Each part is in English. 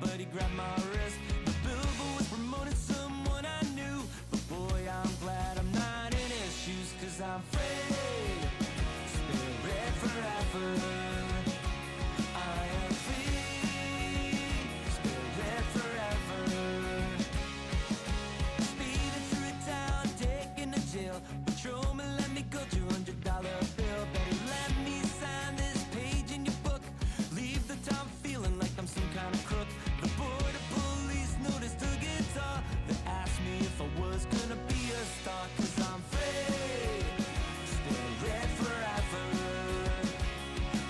but he grabbed my wrist. The billboard was promoting someone I knew, but boy, I'm glad I'm not in his shoes, 'cause I'm free, spirit forever. I am free, spirit forever. Speeding through a town, taking a jail. Patrolman let me go, $200 bill. Better let me sign this page in your book. Leave the town feeling like I'm some kind of crook. The border police noticed the guitar. They asked me if I was gonna be a star, 'cause I'm free, spirit forever.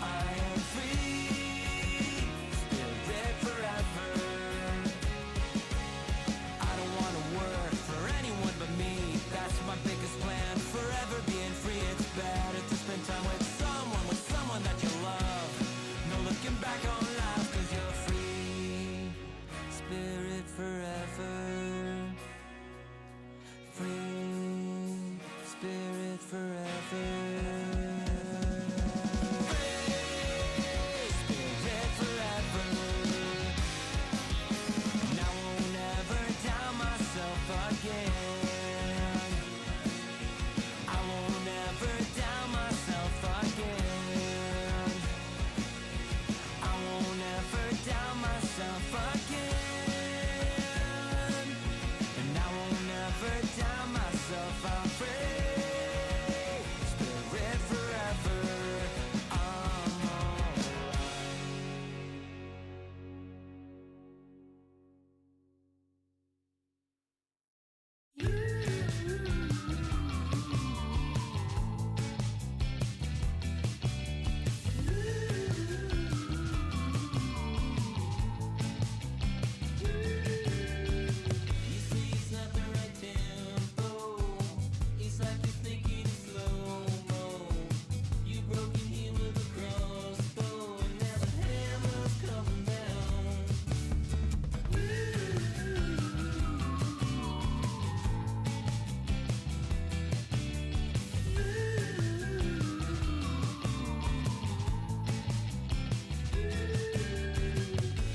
I am free, spirit forever. I don't wanna work for anyone but me. That's my biggest plan, forever being free. It's better to spend time with someone that you love. No looking back on life, 'cause you're free, spirit forever. Free, spirit forever. Free, spirit forever. Now I won't ever doubt myself again. I won't ever doubt myself again. I won't ever doubt myself again. And I won't ever doubt myself. I'm free, spirit forever. I'm alright. You say it's not the right tempo. It's like you're thinking in slow-mo. You broke in here with a crossbow, and now the hammer's coming down.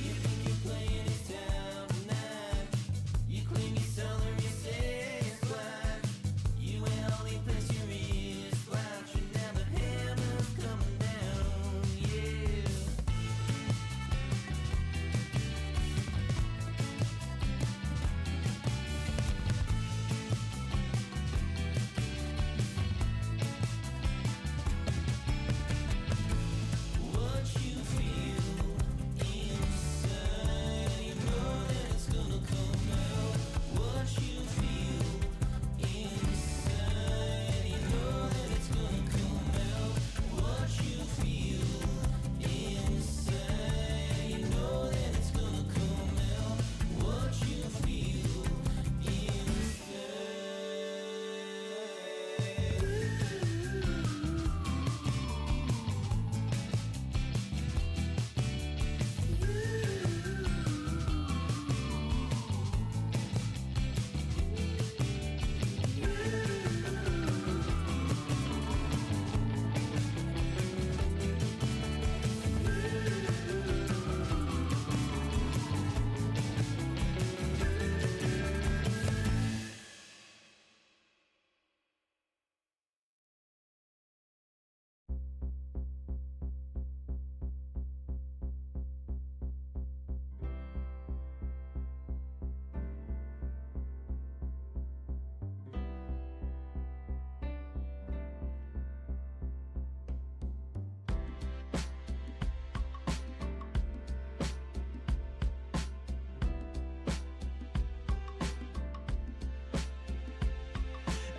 You think you're playing it down tonight. You claim your salary stays flat. You only place your wrist watch, and now the hammer's coming down. Yeah. What you feel inside, you know that it's gonna come out. What you feel inside, you know that it's gonna come out. What you feel inside, you know that it's gonna come out. What you feel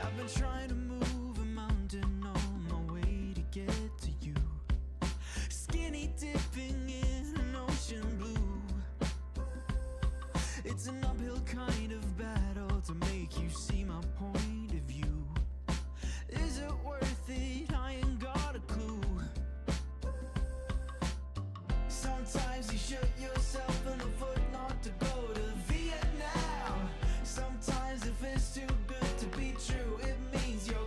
I've been trying to move a mountain on my way to get to you. Skinny dipping in an ocean blue. It's an uphill kind of battle to make you see my point of view. Is it worth it? I ain't got a clue. Sometimes you shoot yourself in the foot not to go to Vietnam. Sometimes if it's too good to be true, it means you're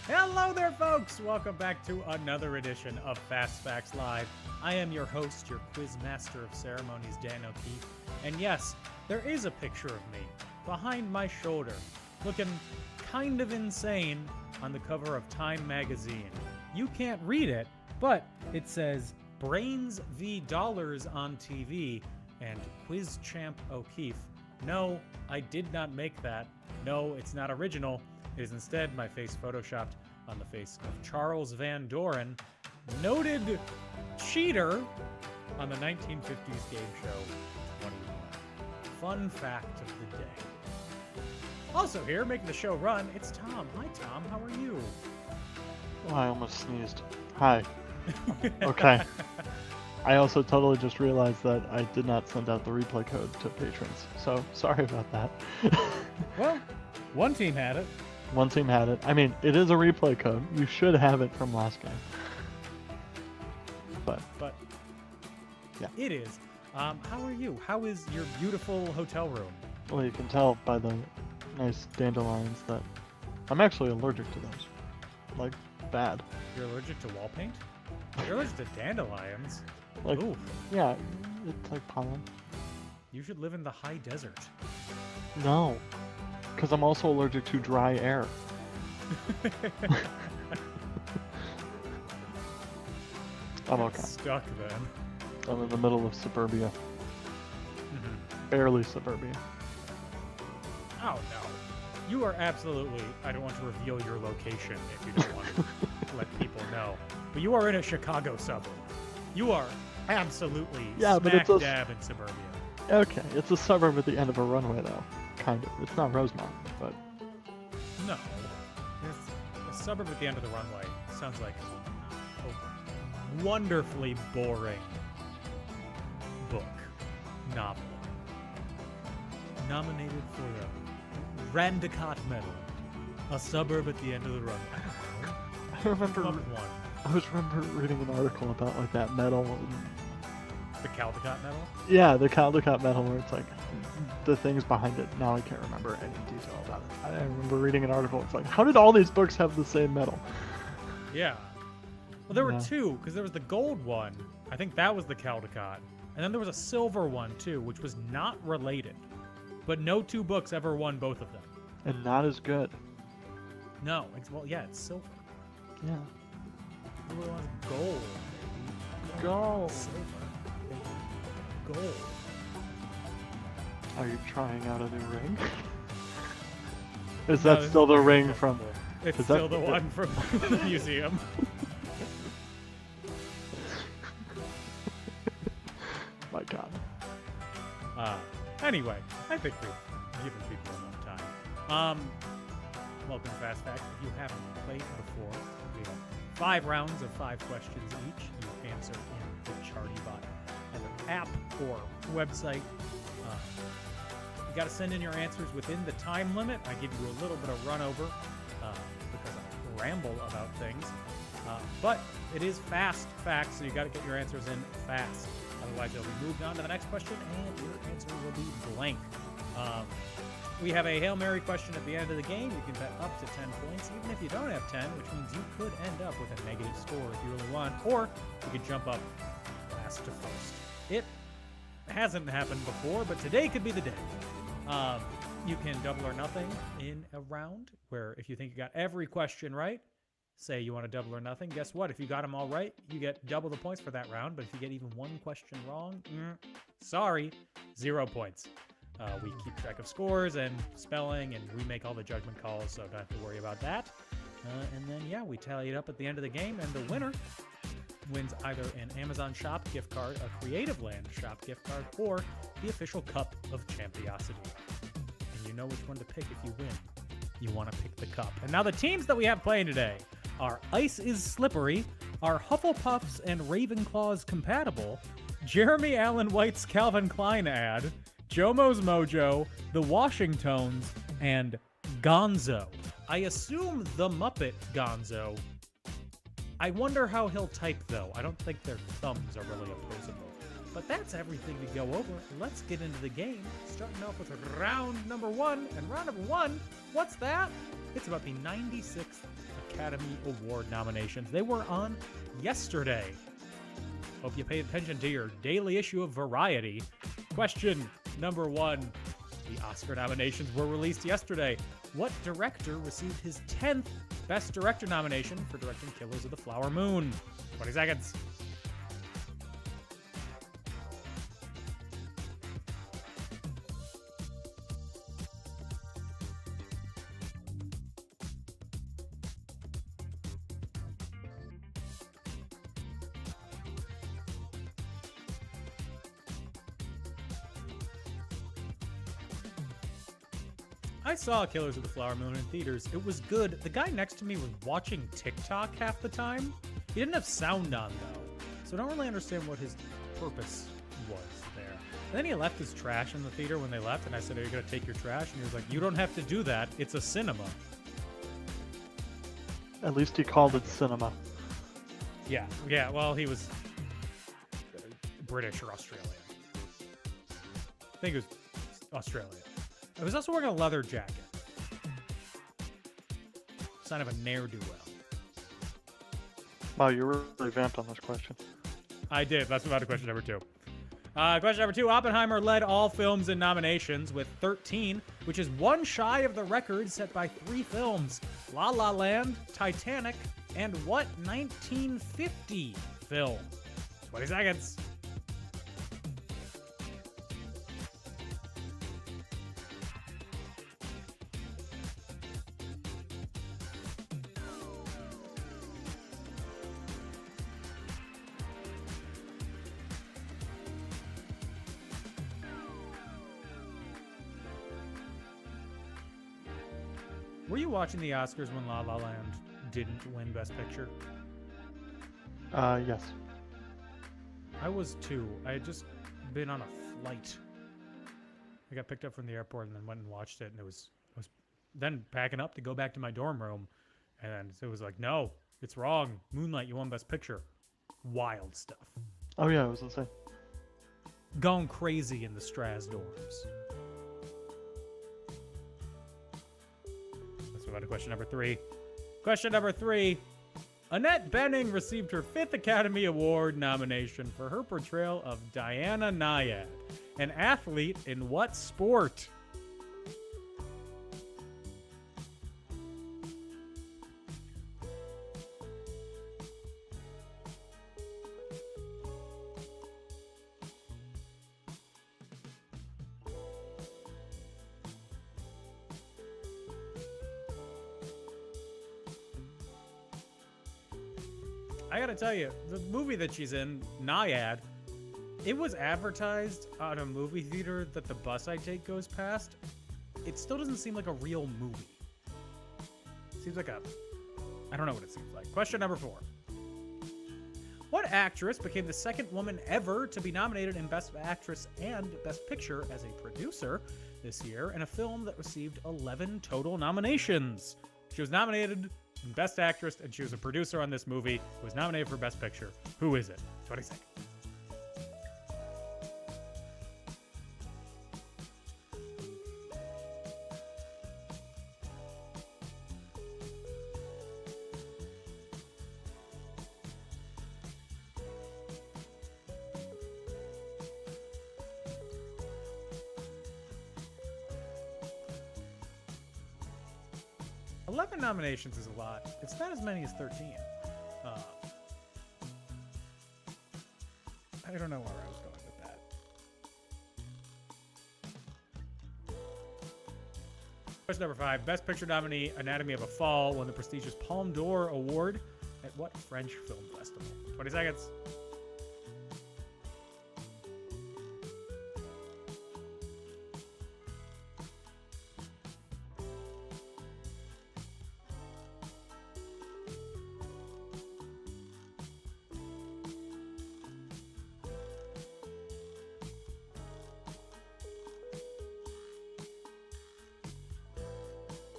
Hello there, folks! Welcome back to another edition of Fast Facts Live. I am your host, your quiz master of ceremonies, Dan O'Keefe. And yes, there is a picture of me behind my shoulder, looking kind of insane on the cover of Time magazine. You can't read it, but it says Brains v. Dollars on TV and Quiz Champ O'Keefe. No, I did not make that. No, it's not original. It is instead my face photoshopped on the face of Charles Van Doren, noted cheater on the 1950s game show 21. Fun fact of the day. Also here, making the show run, it's Tom. Hi, Tom. How are you? Oh, I almost sneezed. Hi. Okay. I also totally just realized that I did not send out the replay code to patrons, so sorry about that. Well, one team had it. One team had it. I mean, it is a replay code. You should have it from last game. But yeah. It is. How are you? How is your beautiful hotel room? Well, you can tell by the nice dandelions that I'm actually allergic to those. Like, bad. You're allergic to wall paint? You're allergic to dandelions? Like, Ooh. yeah, it's like pollen. You should live in the high desert. No, because I'm also allergic to dry air. I'm okay. Stuck then. I'm in the middle of suburbia. Mm-hmm. Barely suburbia. Oh no. You are absolutely, I don't want to reveal your location if you don't want to let people know. But you are in a Chicago suburb. You are absolutely smack dab in suburbia. Okay, it's a suburb at the end of a runway though. Kind of. It's not Rosemont, but... No. It's a suburb at the end of the runway. Sounds like a wonderfully boring book. Novel. Nominated for the Randicott Medal. A suburb at the end of the runway. I remember... Top one. I was reading an article about like that medal. The Caldecott Medal? Yeah, the Caldecott Medal, where it's like the things behind it. Now I can't remember any detail about it. I remember reading an article. It's like, how did all these books have the same medal? Yeah. Well, there were two, because there was the gold one. I think that was the Caldecott. And then there was a silver one, too, which was not related. But no two books ever won both of them. And not as good. No. Well, yeah, it's silver. Yeah. The other one's gold. Gold. Silver. Gold. Are you trying out a new ring? Is that still the ring from... It's still the one from the museum. My god. Anyway, I think we've given people enough time. Welcome to Fast Facts. If you haven't played before, we have 5 rounds of 5 questions each. You answer in the ChartyBot either app or website. You got to send in your answers within the time limit. I give you a little bit of run over because I ramble about things. But it is fast facts, so you got to get your answers in fast. Otherwise, you'll be moved on to the next question, and your answer will be blank. We have a Hail Mary question at the end of the game. You can bet up to 10 points, even if you don't have 10, which means you could end up with a negative score if you really want, or you could jump up last to first. It hasn't happened before, but today could be the day. You can double or nothing in a round, where if you think you got every question right, say you want to double or nothing, guess what? If you got them all right, you get double the points for that round, but if you get even one question wrong, sorry, 0 points. We keep track of scores and spelling, and we make all the judgment calls, so don't have to worry about that. And then, yeah, we tally it up at the end of the game, and the winner wins either an Amazon Shop gift card, a Creative Land Shop gift card, or the official Cup of Champiosity. And you know which one to pick if you win. You want to pick the cup. And now the teams that we have playing today are Ice is Slippery, are Hufflepuffs and Ravenclaws compatible, Jeremy Allen White's Calvin Klein ad, Jomo's Mojo, the Washingtons, and Gonzo. I assume the Muppet Gonzo. I wonder how he'll type, though. I don't think their thumbs are really opposable. But that's everything to go over. Let's get into the game, starting off with round number 1. And round number 1, what's that? It's about the 96th Academy Award nominations. They were on yesterday. Hope you paid attention to your daily issue of Variety. Question number 1. The Oscar nominations were released yesterday. What director received his 10th Best Director nomination for directing Killers of the Flower Moon? 20 seconds. I saw Killers of the Flower Moon in theaters. It was good. The guy next to me was watching TikTok half the time. He didn't have sound on, though, so I don't really understand what his purpose was there. And then he left his trash in the theater when they left, and I said, are you going to take your trash? And he was like, you don't have to do that. It's a cinema. At least he called it cinema. Yeah, well, he was British or Australian. I think it was Australian. I was also wearing a leather jacket. Sign of a ne'er-do-well. Wow, you really vamped on this question. I did. That's about question number 2. Question number 2. Oppenheimer led all films in nominations with 13, which is one shy of the record set by 3 films. La La Land, Titanic, and what 1950 film? 20 seconds. Were you watching the Oscars when La La Land didn't win Best Picture? Yes. I was too. I had just been on a flight. I got picked up from the airport and then went and watched it, and I was then packing up to go back to my dorm room, and it was like, no, it's wrong. Moonlight, you won Best Picture. Wild stuff. Oh yeah, I was gonna say. Gone crazy in the Straz dorms. Let's move on to question number 3. Question number 3. Annette Bening received her 5th Academy Award nomination for her portrayal of Diana Nyad, an athlete in what sport? I gotta tell you, the movie that she's in, Nyad, it was advertised at a movie theater that the bus I take goes past. It still doesn't seem like a real movie. It seems like I don't know what it seems like. Question number 4. What actress became the second woman ever to be nominated in Best Actress and Best Picture as a producer this year in a film that received 11 total nominations? She was nominated in Best Actress, and she was a producer on this movie, who was nominated for Best Picture. Who is it? 20 seconds. Nominations is a lot. It's not as many as 13. I don't know where I was going with that. Question number 5. Best Picture nominee Anatomy of a Fall won the prestigious Palme d'Or Award at what French film festival? 20 seconds.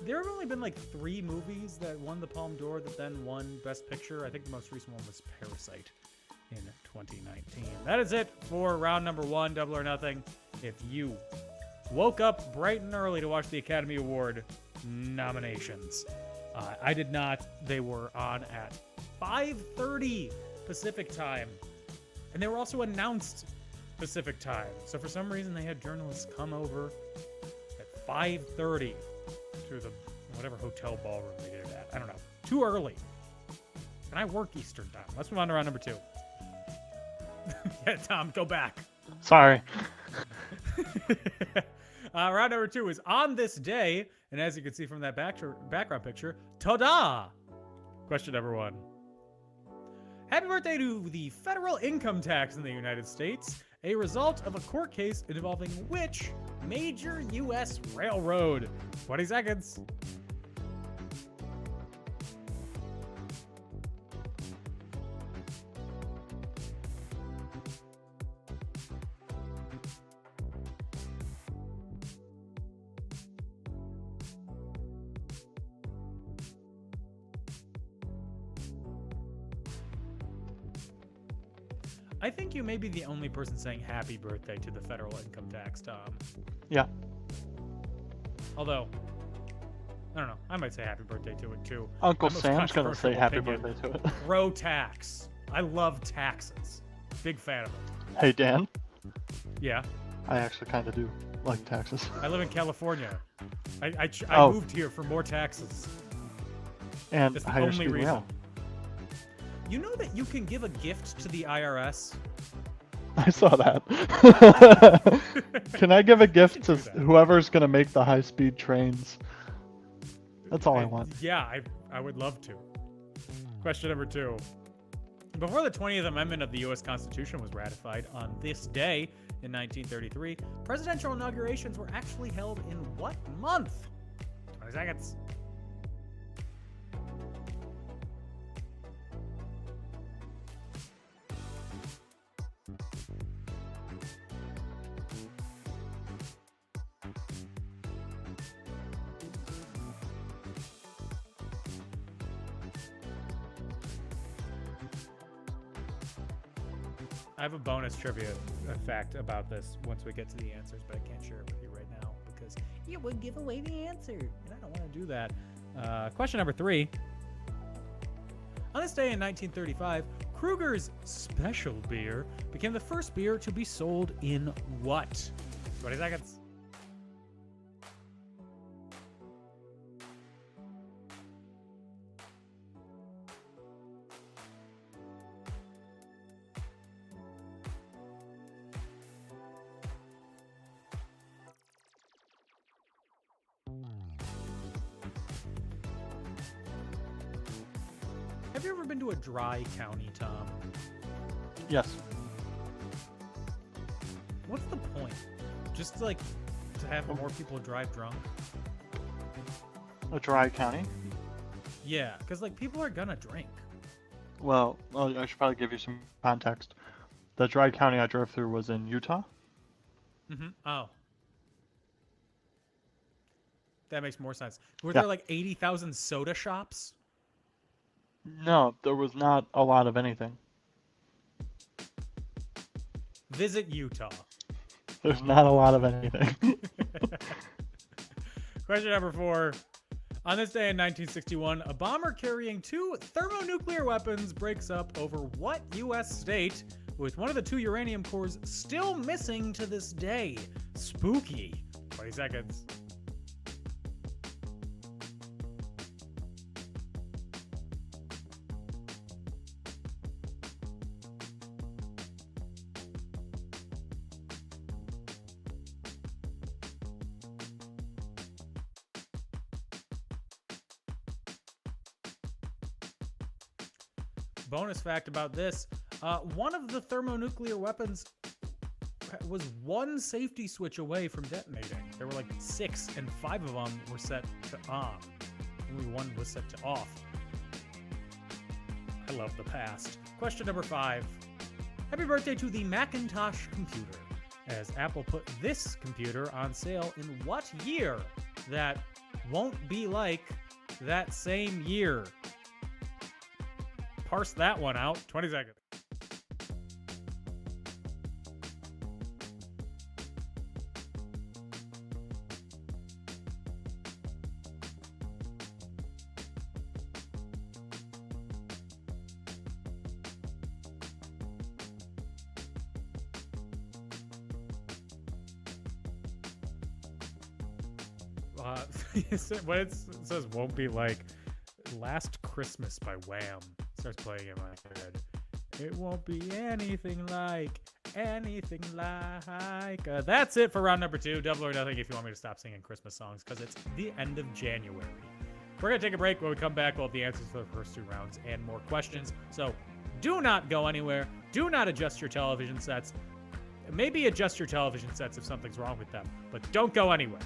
There have only been like 3 movies that won the Palme d'Or that then won Best Picture. I think the most recent one was Parasite in 2019. That is it for round number 1, Double or Nothing. If you woke up bright and early to watch the Academy Award nominations, I did not. They were on at 5:30 Pacific time, and they were also announced Pacific time. So for some reason, they had journalists come over at 5:30 to the whatever hotel ballroom they did it at. I don't know. Too early. And I work Eastern time. Let's move on to round number 2. Yeah, Tom, go back. Sorry. Round number 2 is on this day, and as you can see from that background picture, ta-da! Question number 1. Happy birthday to the federal income tax in the United States, a result of a court case involving which major U.S. railroad? 20 seconds. I think you may be the only person saying happy birthday to the federal income tax, Tom. Yeah. Although, I don't know. I might say happy birthday to it, too. Uncle My most Sam's going to say controversial happy opinion. birthday to it. Pro tax. I love taxes. Big fan of it. Hey, Dan. Yeah. I actually kind of do like taxes. I live in California. I Oh. moved here for more taxes. And That's the higher only speed reason. rail. You know that you can give a gift to the IRS? I saw that. Can I give a gift can to do that. whoever's going to make the high-speed trains? That's all I want. Yeah, I would love to. Question number 2. Before the 20th Amendment of the U.S. Constitution was ratified on this day in 1933, presidential inaugurations were actually held in what month? 20 seconds. I have a bonus trivia fact about this once we get to the answers, but I can't share it with you right now because it would give away the answer, and I don't want to do that. Question number 3. On this day in 1935, Kruger's Special Beer became the first beer to be sold in what? 20 seconds. Have you ever been to a dry county, Tom? Yes. What's the point? Just like to have more people drive drunk? A dry county? Yeah, because like people are gonna drink. Well, I should probably give you some context. The dry county I drove through was in Utah. Mm-hmm. Oh. That makes more sense. Were Yeah. there like 80,000 soda shops? No, there was not a lot of anything. Visit Utah. There's not a lot of anything. Question number 4. On this day in 1961, a bomber carrying 2 thermonuclear weapons breaks up over what U.S. state, with one of the 2 uranium cores still missing to this day? Spooky. 20 seconds. Bonus fact about this, one of the thermonuclear weapons was one safety switch away from detonating. There were like 6, and 5 of them were set to on. Only 1 was set to off. I love the past. Question number 5. Happy birthday to the Macintosh computer, as Apple put this computer on sale in what year that won't be like that same year? Parse that one out. 20 seconds. What it says won't be like Last Christmas by Wham. Starts playing in my head. It won't be anything like. That's it for round number 2. Double or nothing if you want me to stop singing Christmas songs because it's the end of January. We're going to take a break. When we come back, we'll have the answers for the first 2 rounds and more questions. So do not go anywhere. Do not adjust your television sets. Maybe adjust your television sets if something's wrong with them, but don't go anywhere.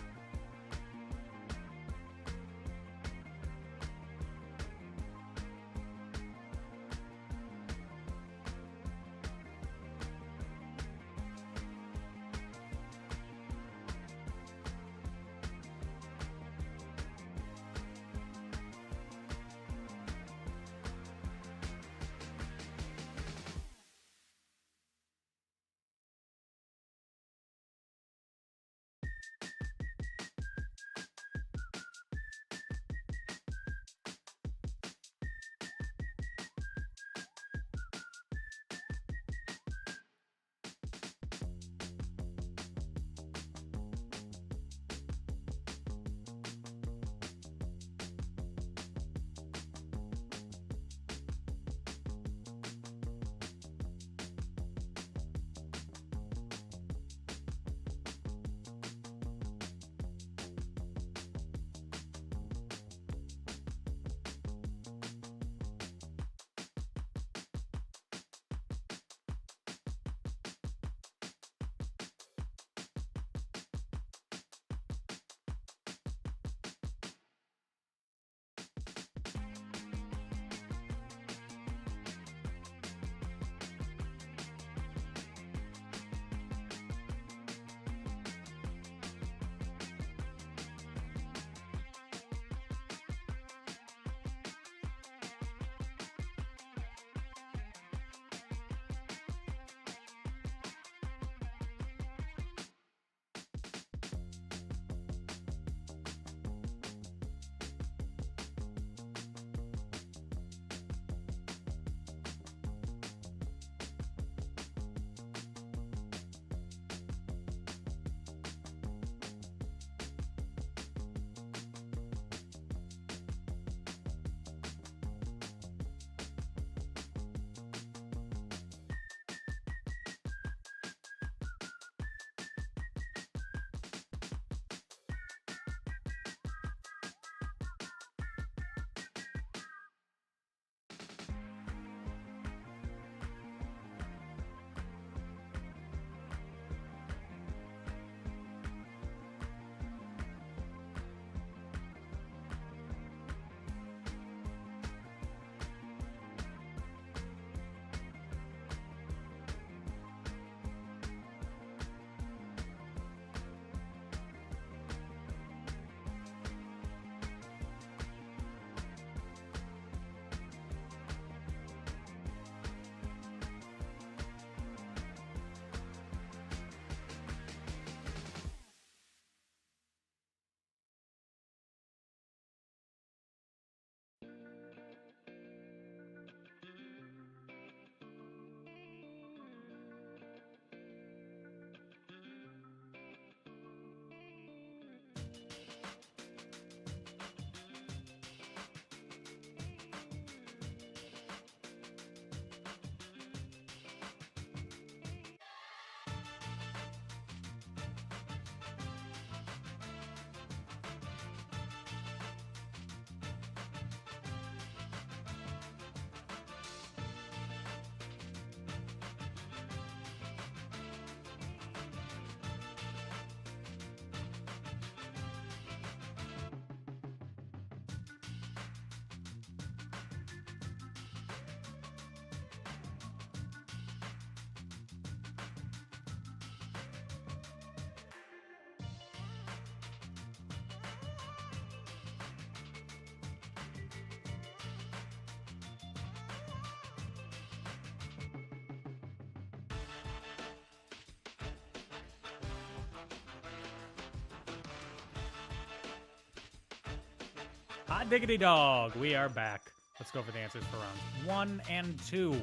Hot diggity dog, we are back. Let's go for the answers for rounds 1 and 2.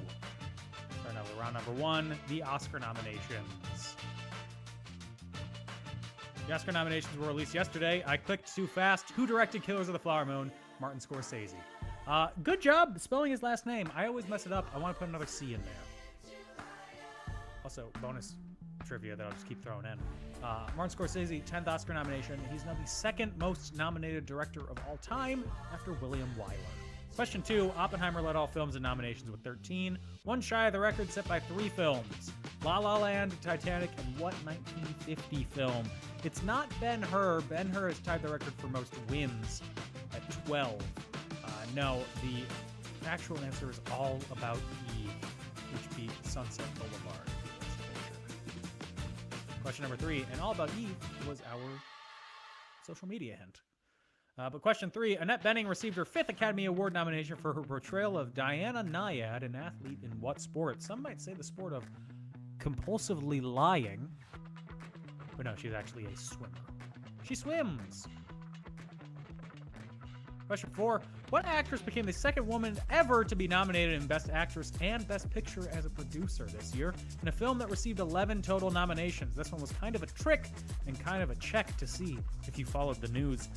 Starting out with round number 1, the Oscar nominations. The Oscar nominations were released yesterday. I clicked too fast. Who directed Killers of the Flower Moon? Martin Scorsese. Good job spelling his last name. I always mess it up. I want to put another C in there. Also, bonus trivia that I'll just keep throwing in. Martin Scorsese, 10th Oscar nomination. He's now the second most nominated director of all time after William Wyler. Question 2, Oppenheimer led all films in nominations with 13, one shy of the record set by 3 films. La La Land, Titanic, and what 1950 film? It's not Ben-Hur. Ben-Hur has tied the record for most wins at 12. No, the actual answer is All About Eve, which beat Sunset Boulevard. Question number 3, and All About Eve was our social media hint. But question 3, Annette Bening received her 5th Academy Award nomination for her portrayal of Diana Nyad, an athlete in what sport? Some might say the sport of compulsively lying. But no, she's actually a swimmer. She swims. Question 4, what actress became the second woman ever to be nominated in Best Actress and Best Picture as a producer this year in a film that received 11 total nominations? This one was kind of a trick and kind of a check to see if you followed the news,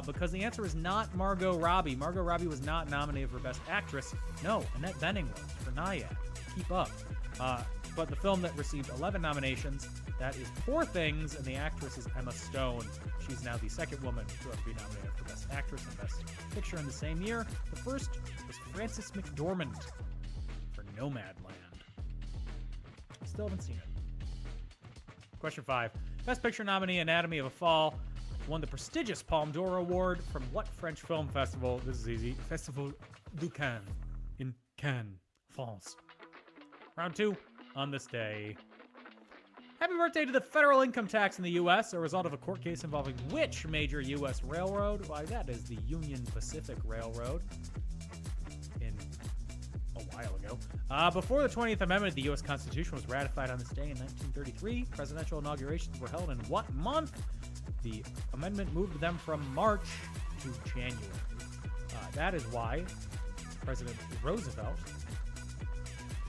because the answer is not Margot Robbie. Margot Robbie was not nominated for Best Actress. No, Annette Bening was for Nyad. Keep up. But the film that received 11 nominations, that is Poor Things, and the actress is Emma Stone. She's now the second woman to ever be nominated for Best Actress and Best Picture in the same year. The first was Frances McDormand for Nomadland. Still haven't seen it. Question 5. Best Picture nominee, Anatomy of a Fall, won the prestigious Palme d'Or Award from what French film festival? This is easy. Festival du Cannes in Cannes, France. Round 2. On this day. Happy birthday to the federal income tax in the U.S., a result of a court case involving which major U.S. railroad? Why, that is the Union Pacific Railroad. In a while ago. Before the 20th Amendment, the U.S. Constitution was ratified on this day in 1933. Presidential inaugurations were held in what month? The amendment moved them from March to January. That is why President Roosevelt,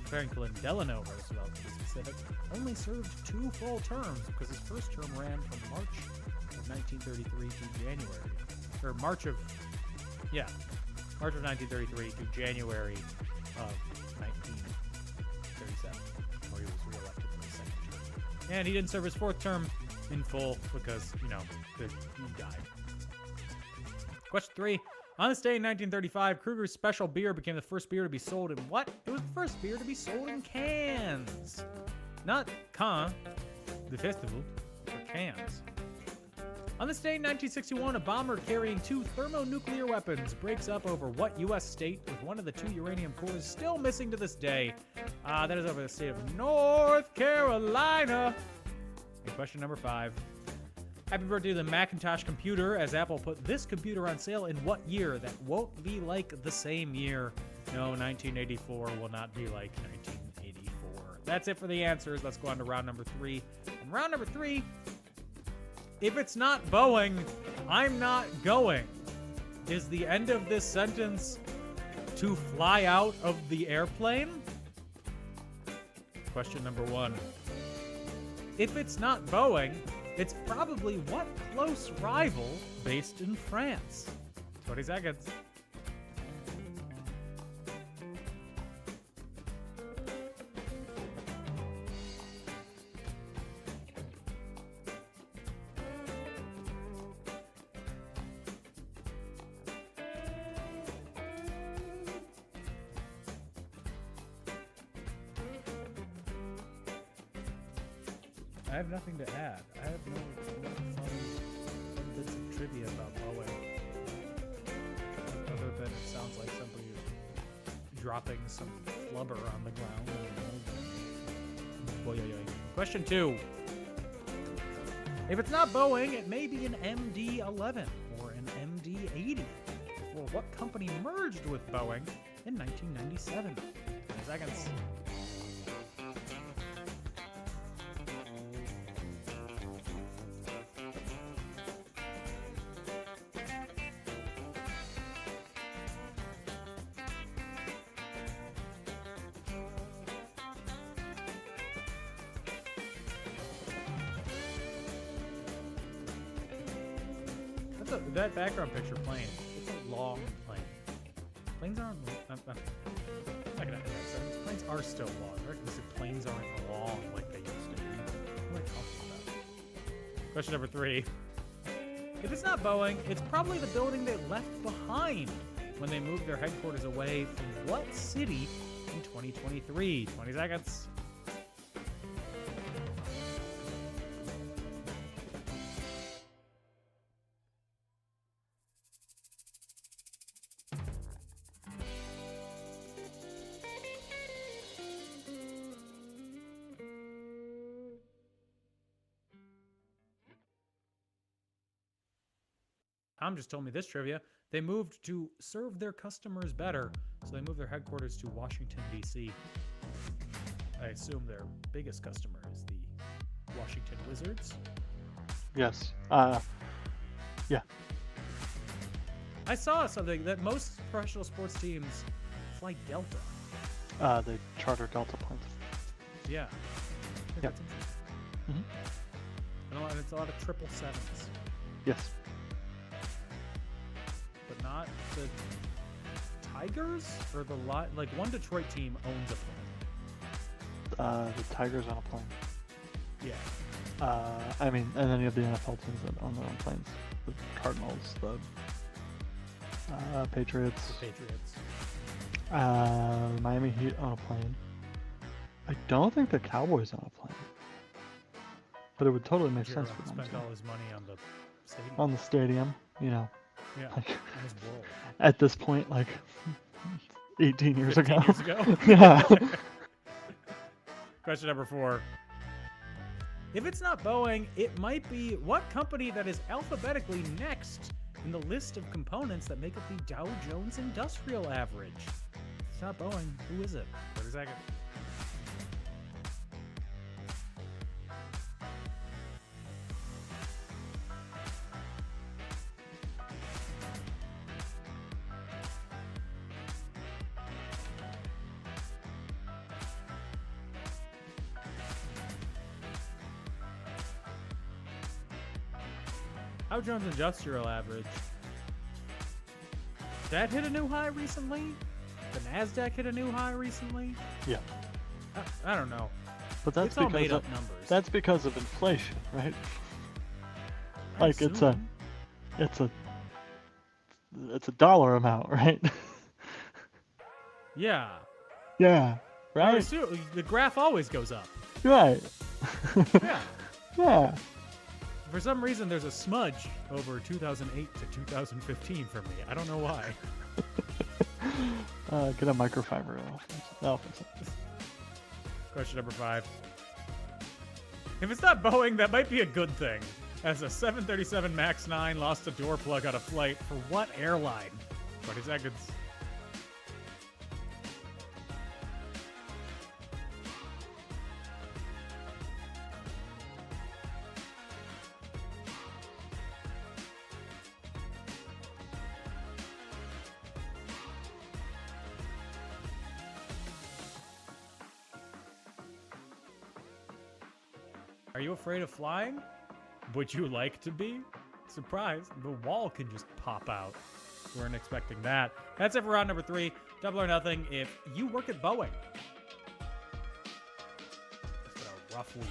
Franklin Delano Roosevelt to be specific, only served 2 full terms because his first term ran from March of 1933 to January. Or March of 1933 to January of 1937, where he was reelected for his second term. And he didn't serve his 4th term in full because, he died. Question 3. On this day in 1935, Kruger's Special Beer became the first beer to be sold in what? It was the first beer to be sold in cans. Not Cannes, the festival, but cans. On this day in 1961, a bomber carrying 2 thermonuclear weapons breaks up over what U.S. state with one of the 2 uranium cores still missing to this day? That is over the state of North Carolina. And question number 5. Happy birthday to the Macintosh computer, as Apple put this computer on sale in what year that won't be like the same year? No, 1984 will not be like 1984. That's it for the answers. Let's go on to round number 3. And round number 3, if it's not Boeing, I'm not going. Is the end of this sentence to fly out of the airplane? Question number 1. If it's not Boeing, it's probably what close rival based in France? 20 seconds. I have nothing to add. I have no fun bits of trivia about Boeing. Other than it sounds like somebody dropping some flubber on the ground. Question 2. If it's not Boeing, it may be an MD-11 or an MD-80. Or what company merged with Boeing in 1997? 10 seconds. that background picture plane. It's a long plane. Planes aren't. I'm not gonna have that sentence. Planes are still long, right? Because the planes aren't long like they used to be. What am I talking about? Question number 3. If it's not Boeing, it's probably the building they left behind when they moved their headquarters away from what city in 2023? 20 seconds. Tom just told me this trivia. They moved to serve their customers better, so they moved their headquarters to Washington, D.C. I assume their biggest customer is the Washington Wizards. Yes. Yeah. I saw something that most professional sports teams fly Delta. They charter Delta planes. Yeah. I think Yeah. that's interesting. Mhm. I know, and it's a lot of 777s, Yes. but not the Tigers or the like. One Detroit team owns a plane. The Tigers on a plane. Yeah. I mean, and then you have the NFL teams that own their own planes. The Cardinals, the Patriots, The Patriots. Miami Heat on a plane. I don't think the Cowboys on a plane. But it would totally make sense for them Spent to. all his money on the stadium. On the stadium, you know. Yeah. Like, On his world. at this point, like 18 years 15 ago. years ago. Yeah. Question number 4. If it's not Boeing, it might be what company that is alphabetically next in the list of components that make up the Dow Jones Industrial Average? If it's not Boeing, who is it? 30 seconds. Dow Jones Industrial Average. That hit a new high recently? The NASDAQ hit a new high recently? Yeah. I don't know. But that's It's all because made up of, numbers. that's because of inflation, right? I like it's assume. it's a dollar amount, right? Yeah. Yeah. I Right? assume the graph always goes up. Right. Yeah. Yeah. For some reason, there's a smudge over 2008 to 2015 for me. I don't know why. Get a microfiber elephant. Question number 5. If it's not Boeing, that might be a good thing, as a 737 MAX 9 lost a door plug on a flight for what airline? 20 seconds. Are you afraid of flying? Would you like to be? Surprise, the wall can just pop out. Weren't expecting that. That's it for round number 3. Double or nothing if you work at Boeing. It's been a rough week.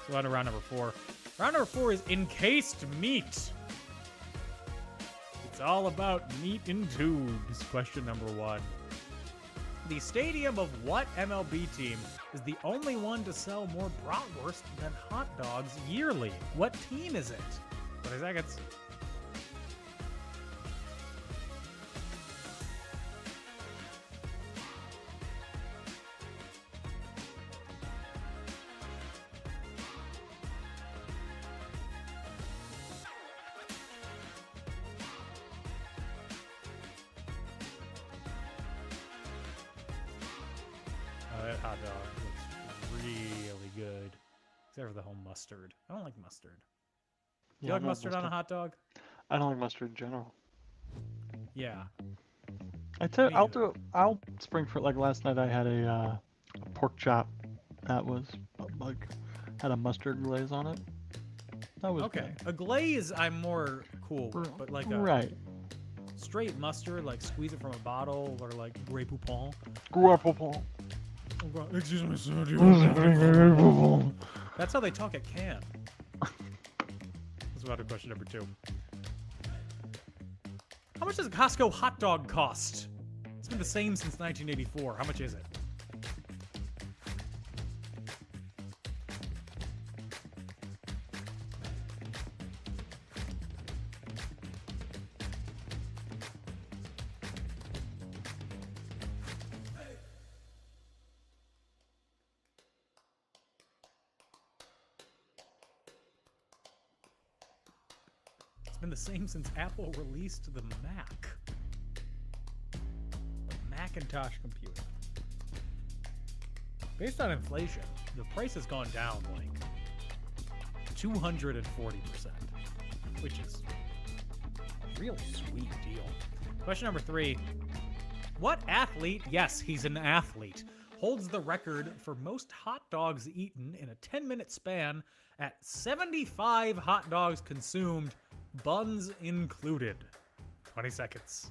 So on to round number 4. Round number 4 is encased meat. It's all about meat in tubes. Question number 1. The stadium of what MLB team is the only one to sell more bratwurst than hot dogs yearly? What team is it? 20 seconds. That hot dog looks really good. Except for the whole mustard. I don't like mustard. Do you Yeah, like I love mustard on a hot dog? I don't like mustard in general. Yeah. Me I'll spring for it. Like last night I had a pork chop that was like had a mustard glaze on it. That was Okay. good. A glaze I'm more cool with, but like a Right. straight mustard, like squeeze it from a bottle, or like Grey Poupon. Excuse me, sir. That's how they talk at Cannes. Let's go on to question number 2. How much does a Costco hot dog cost? It's been the same since 1984. How much is it? It's been the same since Apple released the Mac. The Macintosh computer. Based on inflation, the price has gone down like 240%, which is a really sweet deal. Question number 3. What athlete, yes, he's an athlete, holds the record for most hot dogs eaten in a 10-minute span at 75 hot dogs consumed, buns included? 20 seconds.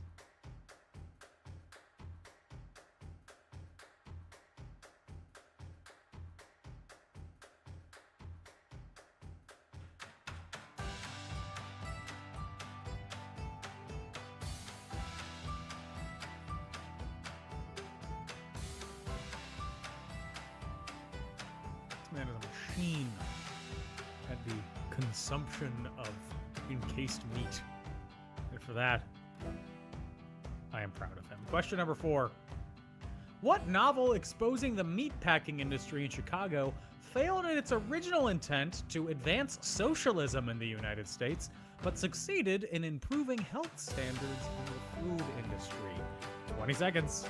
This man is a machine at the consumption of encased meat. And for that, I am proud of him. Question number 4. What novel exposing the meatpacking industry in Chicago failed in its original intent to advance socialism in the United States, but succeeded in improving health standards in the food industry? 20 seconds.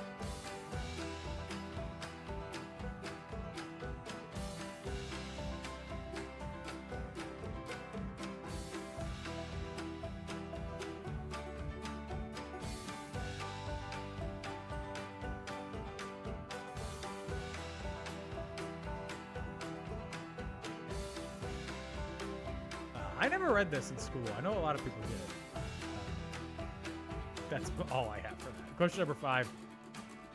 I never read this in school. I know a lot of people did. That's all I have for that. Question number 5.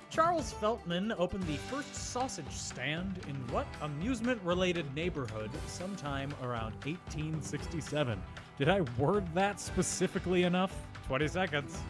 Charles Feltman opened the first sausage stand in what amusement-related neighborhood sometime around 1867? Did I word that specifically enough? 20 seconds.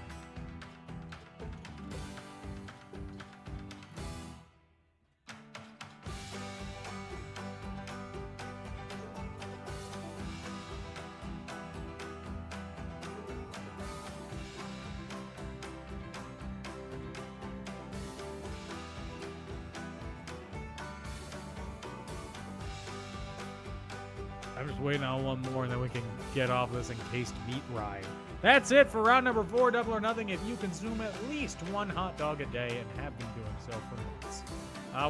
I'm just waiting on one more, and then we can get off this encased meat ride. That's it for round number 4, Double or Nothing. If you consume at least one hot dog a day and have been doing so for months.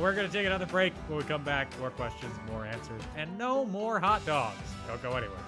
We're going to take another break. When we come back, more questions, more answers, and no more hot dogs. Don't go anywhere.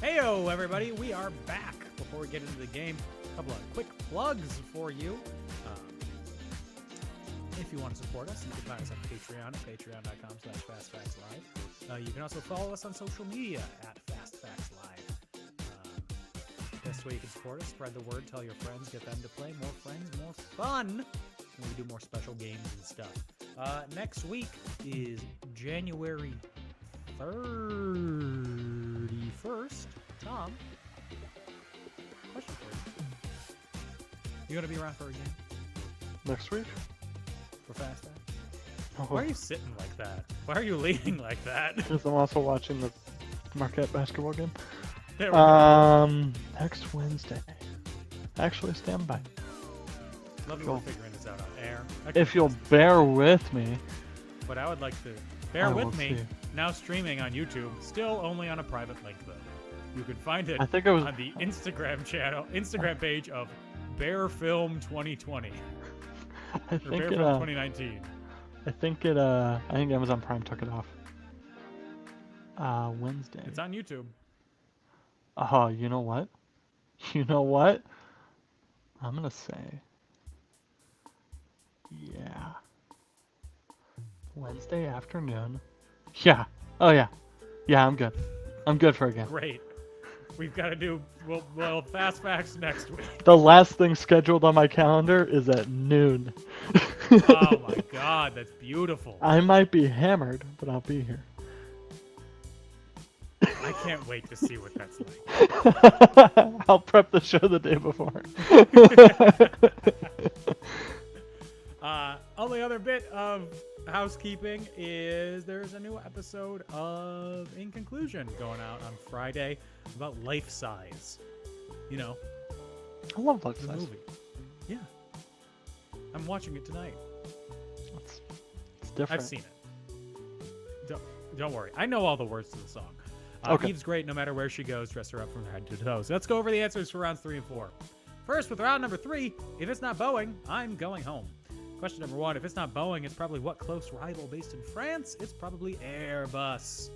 Heyo, everybody, we are back. Before we get into the game, a couple of quick plugs for you. If you want to support us, you can find us on Patreon at patreon.com/FastFactsLive. You can also follow us on social media at FastFactsLive. Best way you can support us, spread the word, tell your friends, get them to play. More friends, more fun. And we do more special games and stuff. Next week is January 31st. Tom, question for you. You gonna be around for a game? Next week? For Fast Facts? Oh, Why are you sitting like that? Why are you leaning like that? because I'm also watching the Marquette basketball game. There we go. Next Wednesday. Actually, stand by. Love you cool. figuring this out on air. If you'll bear with me. But I would like to bear I with will me. see. Now streaming on YouTube, still only on a private link though. You can find it I think it was. on the Instagram page of Bear Film 2020 I or think Bear it. Film 2019. I think Amazon Prime took it off. Wednesday. It's on YouTube. Oh, you know what? You know what? I'm gonna say. Yeah. Wednesday afternoon. Yeah. Oh yeah. Yeah, I'm good. I'm good for a game. Great. We've got to do well Fast Facts next week. The last thing scheduled on my calendar is at noon. Oh my god, that's beautiful. I might be hammered, but I'll be here. I can't wait to see what that's like. I'll prep the show the day before. Only other bit of housekeeping is there's a new episode of In Conclusion going out on Friday about Life Size. You know, I love Life the Size. movie. Yeah. I'm watching it tonight. It's different. I've seen it. Don't worry. I know all the words to the song. Okay. Eve's great no matter where she goes. Dress her up from head to toe. So let's go over the answers for rounds 3 and 4. First, with round number 3, if it's not Boeing, I'm going home. Question number 1, if it's not Boeing, it's probably what close rival based in France? It's probably Airbus.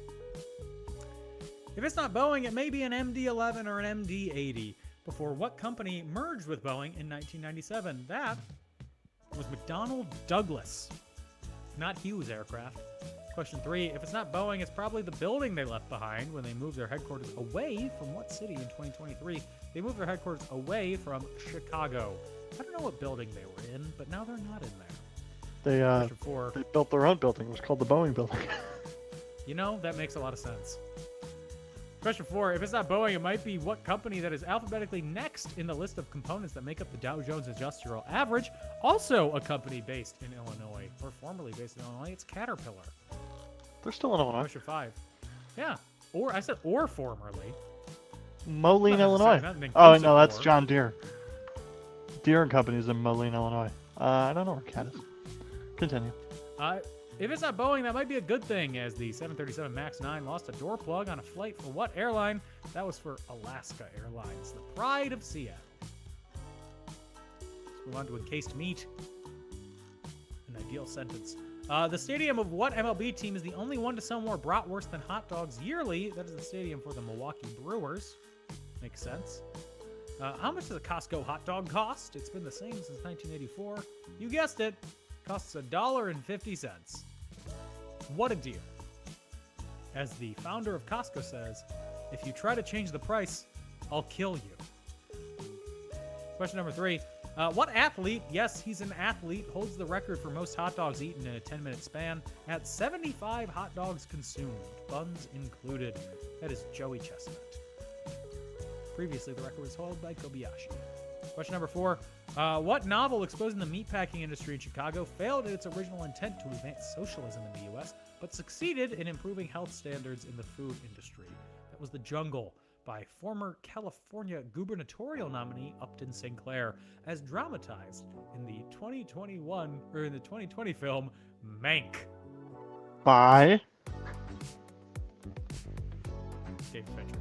If it's not Boeing, it may be an MD-11 or an MD-80. Before what company merged with Boeing in 1997? That was McDonnell Douglas, not Hughes Aircraft. Question 3, if it's not Boeing, it's probably the building they left behind when they moved their headquarters away from what city in 2023? They moved their headquarters away from Chicago. I don't know what building they were in, but now they're not in there. They Question 4, they built their own building. It was called the Boeing Building. you know, that makes a lot of sense. Question 4, if it's not Boeing, it might be what company that is alphabetically next in the list of components that make up the Dow Jones Industrial Average? Also a company based in Illinois, or formerly based in Illinois. It's Caterpillar. They're still in Illinois. Question 5. Yeah. Or, I said or formerly. Moline, Not Illinois. necessarily, not Oh inclusive no, that's or. John Deere. Deere and Company's in Moline, Illinois. I don't know where Cat is. Continue. If it's not Boeing, that might be a good thing, as the 737 MAX 9 lost a door plug on a flight for what airline? That was for Alaska Airlines, the pride of Seattle. Let's move on to encased meat. An ideal sentence. The stadium of what MLB team is the only one to sell more bratwurst than hot dogs yearly? That is the stadium for the Milwaukee Brewers. Makes sense. How much does a Costco hot dog cost? It's been the same since 1984. You guessed it. Costs $1.50. What a deal. As the founder of Costco says, if you try to change the price, I'll kill you. Question number 3. What athlete, yes, he's an athlete, holds the record for most hot dogs eaten in a 10-minute span at 75 hot dogs consumed, buns included? That is Joey Chestnut. Previously, the record was held by Kobayashi. Question number 4. What novel exposing the meatpacking industry in Chicago failed in its original intent to advance socialism in the U.S., but succeeded in improving health standards in the food industry? That was The Jungle, by former California gubernatorial nominee Upton Sinclair, as dramatized in the 2020 film Mank. By? David Fincher.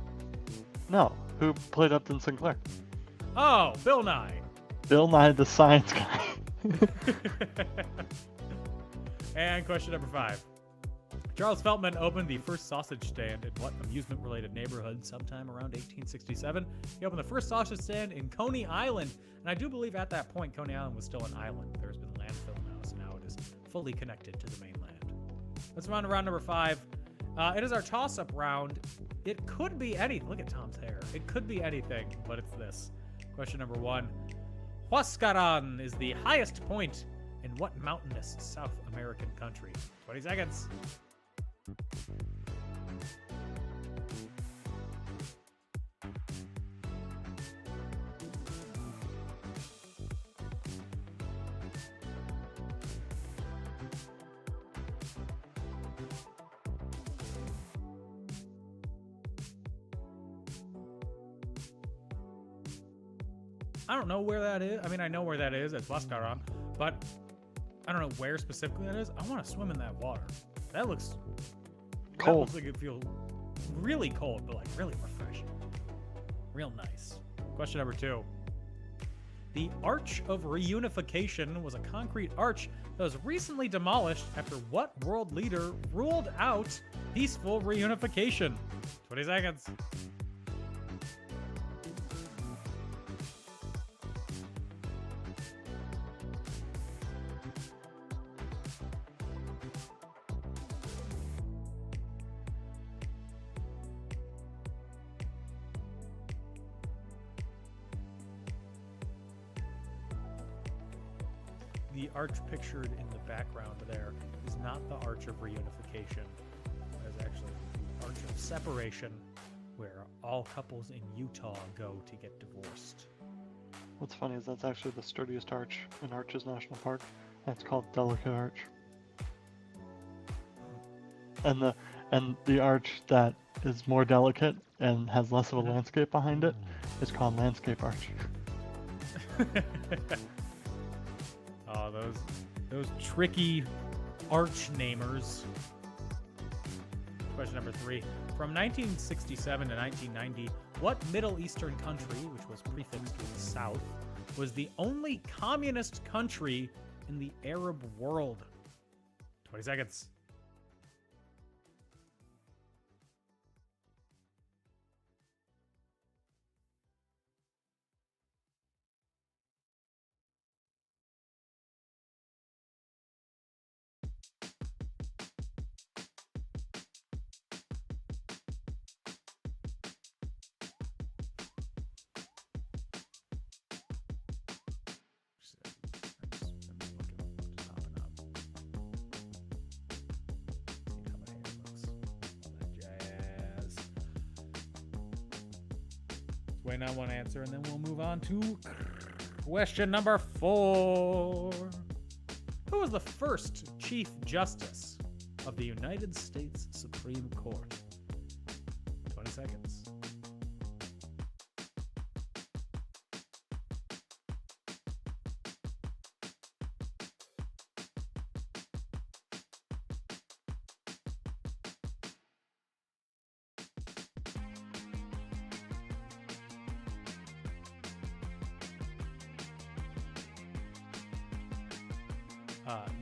No. Who played Upton Sinclair? Oh, Bill Nye. Bill Nye the Science Guy. And question number 5. Charles Feltman opened the first sausage stand in what amusement-related neighborhood sometime around 1867? He opened the first sausage stand in Coney Island, and I do believe at that point Coney Island was still an island. There's been landfill now, so now it is fully connected to the mainland. Let's move on to round number 5. It is our toss-up round. It could be anything. Look at Tom's hair. It could be anything, but it's this. Question number 1. Huascaran is the highest point in what mountainous South American country? 20 seconds. I don't know where that is. I mean, I know where that is. It's Huascaran, but I don't know where specifically that is. I want to swim in that water. That looks Cold. That looks like it feels really cold, but like really refreshing. Real nice. Question number 2. The Arch of Reunification was a concrete arch that was recently demolished after what world leader ruled out peaceful reunification? 20 seconds. The arch pictured in the background there is not the Arch of Reunification. It is actually the Arch of Separation, where all couples in Utah go to get divorced. What's funny is that's actually the sturdiest arch in Arches National Park. That's called Delicate Arch. And the arch that is more delicate and has less of a landscape behind it is called Landscape Arch. Oh, those tricky arch namers. Question number 3. From 1967 to 1990, what Middle Eastern country, which was prefixed with South, was the only communist country in the Arab world? 20 seconds. Wait on one answer, and then we'll move on to question number 4. Who was the first Chief Justice of the United States Supreme Court? 20 seconds.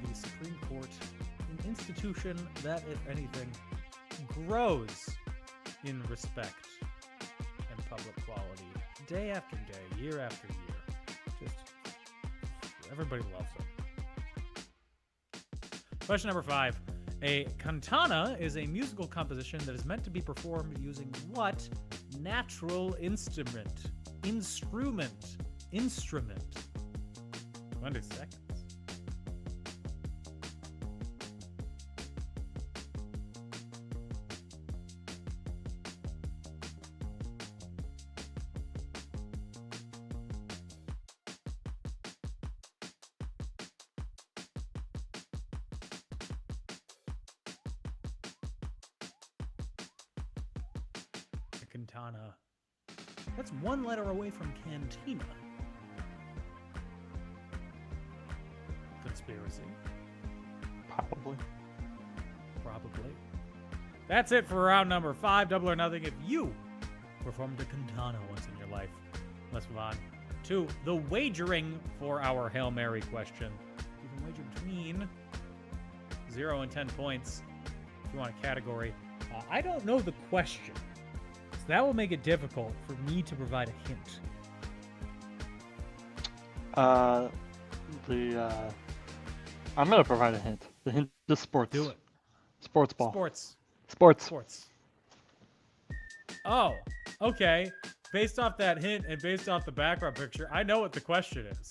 The Supreme Court, an institution that, if anything, grows in respect and public quality day after day, year after year. Just everybody loves them. Question number 5. A cantata is a musical composition that is meant to be performed using what natural instrument? Instrument. 20 seconds. Cantana. That's one letter away from cantina. Conspiracy. Probably. That's it for round number 5. Double or nothing if you performed a cantana once in your life. Let's move on to the wagering for our Hail Mary question. You can wager between 0 and 10 points. if you want a category. I don't know the question, so that will make it difficult for me to provide a hint. I'm gonna provide a hint. The hint is sports. Do it. Sports ball. Sports. Sports. Oh, okay. Based off that hint and based off the background picture, I know what the question is.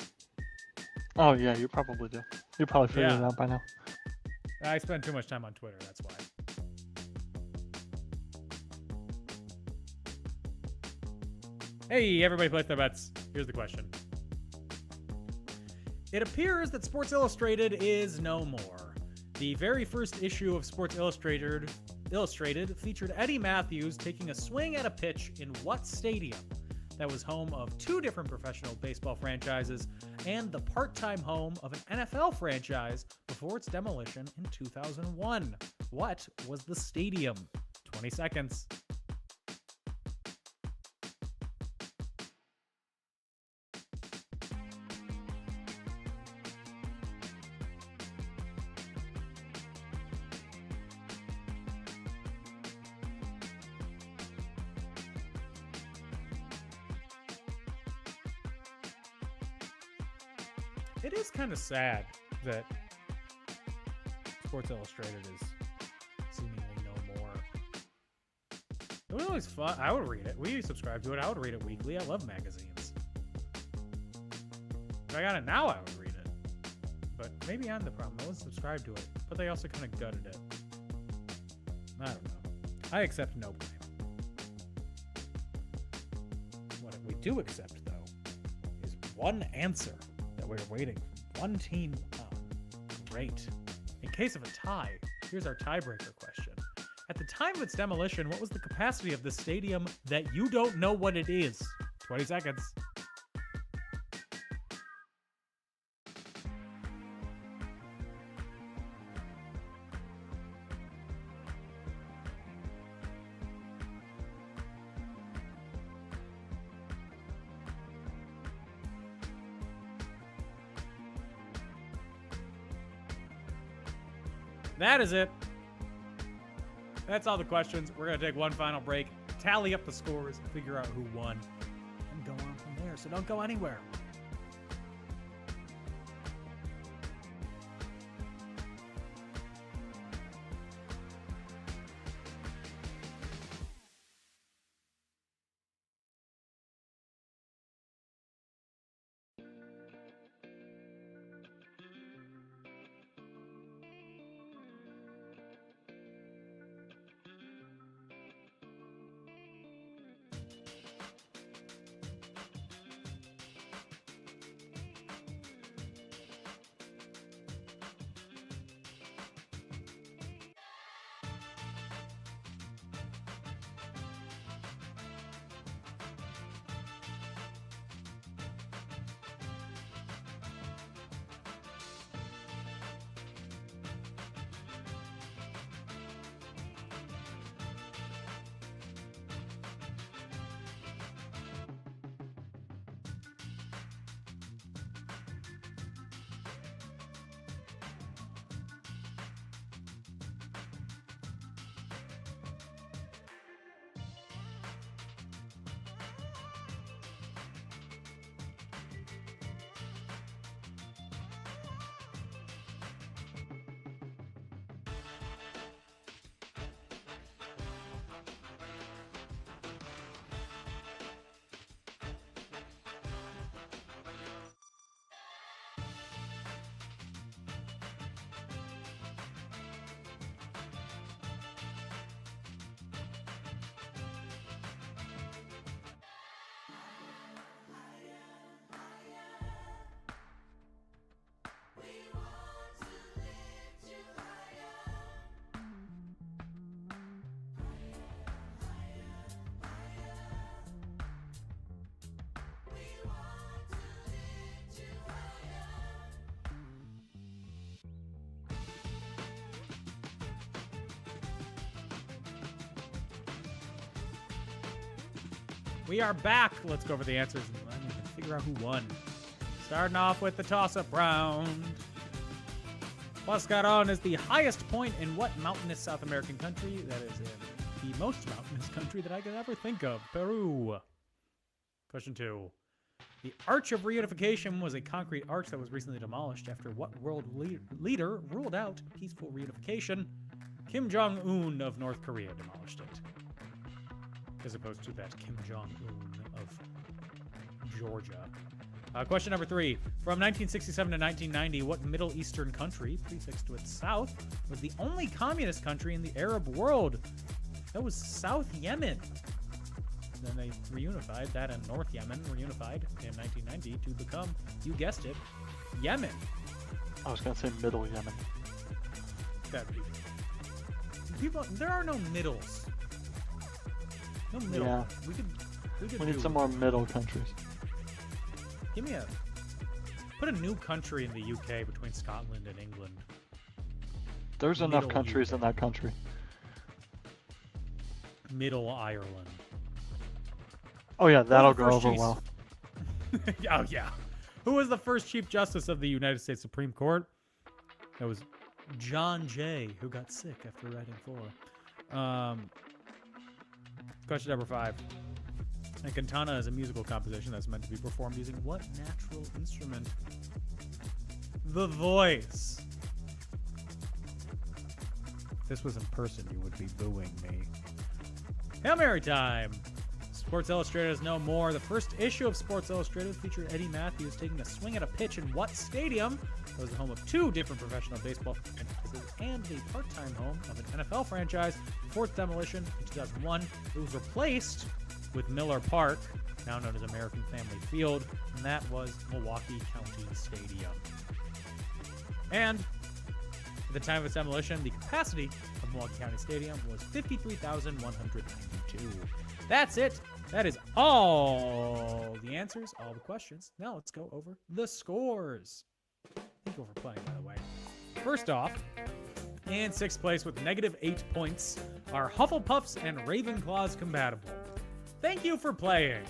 Oh yeah, you probably do. You probably figured it Yeah. out by now. I spend too much time on Twitter, that's why. Hey, everybody place their bets. Here's the question. It appears that Sports Illustrated is no more. The very first issue of Sports Illustrated featured Eddie Matthews taking a swing at a pitch in what stadium that was home of 2 different professional baseball franchises and the part-time home of an NFL franchise before its demolition in 2001. What was the stadium? 20 seconds. It is kind of sad that Sports Illustrated is seemingly no more. It was always fun. I would read it. We subscribe to it. I would read it weekly. I love magazines. If I got it now, I would read it. But maybe I'm the problem. I wasn't subscribed to it. But they also kind of gutted it. I don't know. I accept no blame. What we do accept, though, is one answer that we're waiting for. One team. Oh, great. In case of a tie, here's our tiebreaker question. At the time of its demolition, what was the capacity of the stadium that you don't know what it is? 20 seconds. That is it. That's all the questions. We're going to take one final break, tally up the scores, figure out who won, and go on from there. So don't go anywhere. We are back. Let's go over the answers and figure out who won. Starting off with the toss-up round. Huascarán is the highest point in what mountainous South American country? That is in the most mountainous country that I could ever think of, Peru. Question 2. The Arch of Reunification was a concrete arch that was recently demolished after what world leader ruled out peaceful reunification? Kim Jong-un of North Korea demolished it. As opposed to that Kim Jong-un of Georgia. Question number 3. From 1967 to 1990, what Middle Eastern country, prefixed with South, was the only communist country in the Arab world? That was South Yemen. Then they reunified that, and North Yemen reunified in 1990 to become, you guessed it, Yemen. I was gonna say Middle Yemen. That'd be... there are no middles. No middle. Yeah. We could We need do- some more middle countries. Give me put a new country in the UK between Scotland and England. There's enough Middle countries UK. in that country. Middle Ireland. Oh yeah, that'll the go first over chief- well. Oh yeah. Who was the first Chief Justice of the United States Supreme Court? That was John Jay, who got sick after writing 4. Question number 5. A cantata is a musical composition that's meant to be performed using what natural instrument? The voice. If this was in person, you would be booing me. Hail Mary time! Sports Illustrated is no more. The first issue of Sports Illustrated featured Eddie Matthews taking a swing at a pitch in what stadium? It was the home of 2 different professional baseball franchises and the part-time home of an NFL franchise. Before its demolition in 2001, it was replaced with Miller Park, now known as American Family Field, and that was Milwaukee County Stadium. And at the time of its demolition, the capacity of Milwaukee County Stadium was 53,192. That's it. That is all the answers, all the questions. Now let's go over the scores. Thank you for playing, by the way. First off, in 6th place with -8 points are Hufflepuffs and Ravenclaws compatible. Thank you for playing.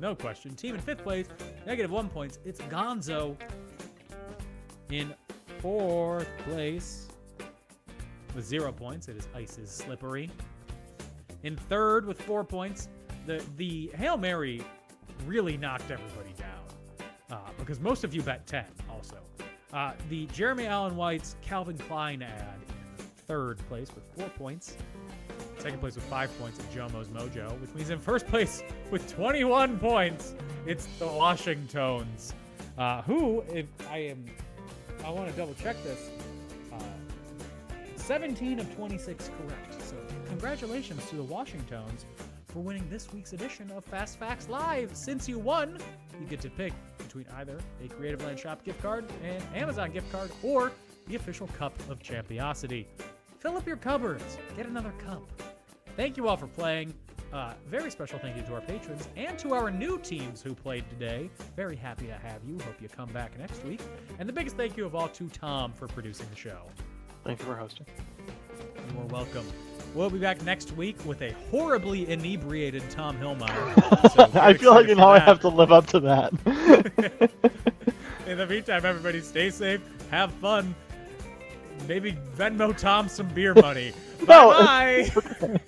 No question. Team in 5th place, -1 points. It's Gonzo. In 4th place, with 0 points, it is Ice's Slippery. In 3rd with 4 points, the Hail Mary really knocked everybody down because most of you bet 10 also. The Jeremy Allen White's Calvin Klein ad in 3rd place with 4 points. 2nd place with 5 points of Jomo's Mojo, which means in 1st place with 21 points, it's the Washingtons, who, I want to double check this, 17 of 26 correct. So congratulations to the Washingtons for winning this week's edition of Fast Facts Live. Since you won, you get to pick between either a Creative Land Shop gift card, an Amazon gift card, or the official Cup of Champiosity. Fill up your cupboards. Get another cup. Thank you all for playing. Very special thank you to our patrons and to our new teams who played today. Very happy to have you. Hope you come back next week. And the biggest thank you of all to Tom for producing the show. Thank you for hosting. You are welcome. We'll be back next week with a horribly inebriated Tom Hillmeyer. So I feel like excited now for I that. have to live up to that. In the meantime, everybody stay safe, have fun, maybe Venmo Tom some beer money. No. Bye-bye!